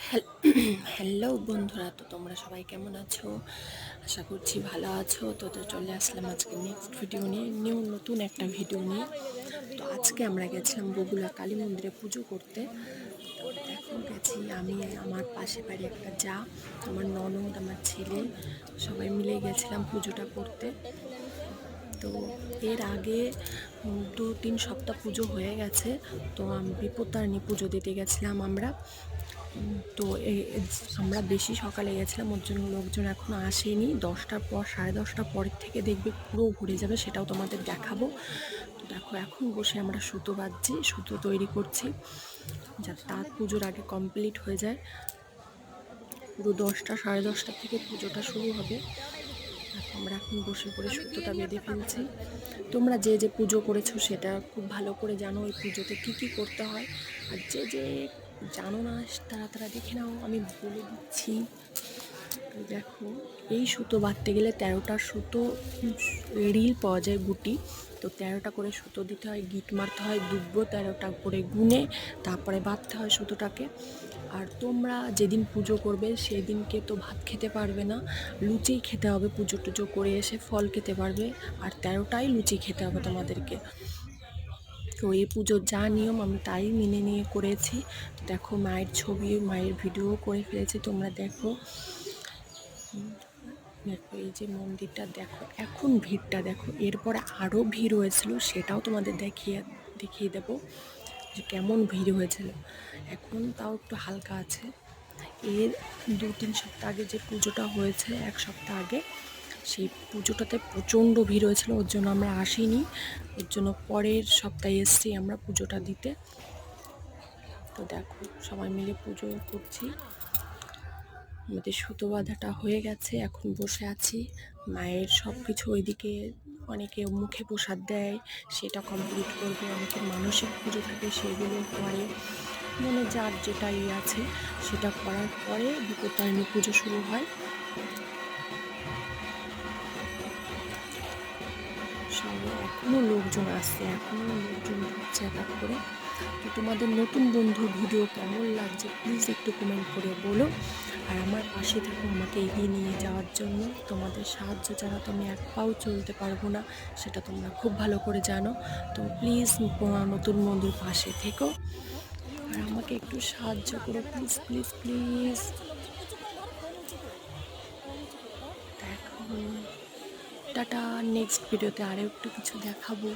Hello বন্ধুরা, তো তোমরা সবাই কেমন আছো? আশা করছি ভালো আছো। তো চলে আসলাম আজকে নেক্সট ভিডিও নিয়ে, নতুন একটা ভিডিও নিয়ে। তো আজকে আমরা গেছিলাম বগুলা কালী মন্দিরে পুজো করতে। তো দেখো গেছি আমি, আমার পাশে বাড়ি একটা আমার ননদ, আমার ছেলে, সবাই মিলে গেছিলাম পুজোটা করতে। তো এর আগে 2-3 সপ্তাহ পুজো হয়ে গেছে। তো বিপত্তারিণী পুজো দিতে গেছিলাম আমরা। তো আমরা বেশি সকালে গেছিলাম, ওর জন্য লোকজন এখনও আসেনি। 10টার পর, 10:30টার পরের থেকে দেখবে পুরো ভরে যাবে, সেটাও তোমাদের দেখাবো। তো দেখো এখন বসে আমরা সুতো বাঁধছি, সুতো তৈরি করছি, যাতে তার পুজোর আগে কমপ্লিট হয়ে যায়। পুরো 10টা, 10:30 থেকে পুজোটা শুরু হবে। আমরা এখন বসে পড়ে সুতোটা বেঁধে ফেলছি। তোমরা যে যে পুজো করেছো সেটা খুব ভালো করে জানো এই পুজোতে কী কী করতে হয়। আর যে যে জানো না তারা দেখে নাও, আমি বলে দিচ্ছি। দেখো, এই সুতো বাঁধতে গেলে 13টা সুতো রিল পাওয়া যায়, গুটি। তো 13টা করে সুতো দিতে হয়, গিট মারতে হয়, দুব্বো 13টা করে গুনে তারপরে বাঁধতে হয় সুতোটাকে। আর তোমরা যেদিন পুজো করবে সেই দিনকে তো ভাত খেতে পারবে না, লুচিই খেতে হবে। পুজো টুজো করে এসে ফল খেতে পারবে, আর 13টাই লুচি খেতে হবে তোমাদেরকে। তো এই পুজোর যা নিয়ম আমি তাই মেনে নিয়ে করেছি। দেখো মায়ের ছবি, মায়ের ভিডিও করে ফেলেছি, তোমরা দেখো। দেখো এই যে মন্দিরটা দেখো, এখন ভিড়টা দেখো। এরপরে আরও ভিড় হয়েছিল, সেটাও তোমাদের দেখিয়ে দেবো যে কেমন ভিড় হয়েছিল। এখন তাও একটু হালকা আছে। এর 2-3 সপ্তাহ আগে যে পুজোটা হয়েছে, 1 সপ্তাহ আগে, সেই পুজোটাতে প্রচণ্ড ভিড় হয়েছিল, ওর জন্য আমরা আসিনি। ওর জন্য পরের সপ্তাহে এসছি আমরা পুজোটা দিতে। তো দেখো সবাই মিলে পুজো করছি। আমাদের সুতো বাঁধাটা হয়ে গেছে, এখন বসে আছি। মায়ের সব কিছু ওইদিকে, অনেকে মুখে প্রসাদ দেয়, সেটা কমপ্লিট করবে। অনেকে মানসিক পুজো থাকে, সেগুলো করে। মনে যার যেটা আছে সেটা করার পরে বিপত্তারিণী পুজো শুরু হয়। সঙ্গে এখনও লোকজন আসছে, এখনও লোকজন ঢুকছে এক এক করে। তো তোমাদের নতুন বন্ধুর ভিডিও কেমন লাগছে প্লিজ একটু কমেন্ট করে বলো। আর আমার পাশে থাকো আমাকে এগিয়ে নিয়ে যাওয়ার জন্য। তোমাদের সাহায্য ছাড়া তো আমি এক পাও চলতে পারবো না, সেটা তোমরা খুব ভালো করে জানো। তো প্লিজ নতুন বন্ধুর পাশে থেকো আর আমাকে একটু সাহায্য করো, প্লিজ প্লিজ প্লিজ। দেখো টাটা, নেক্সট ভিডিওতে আরও একটু কিছু দেখাবো।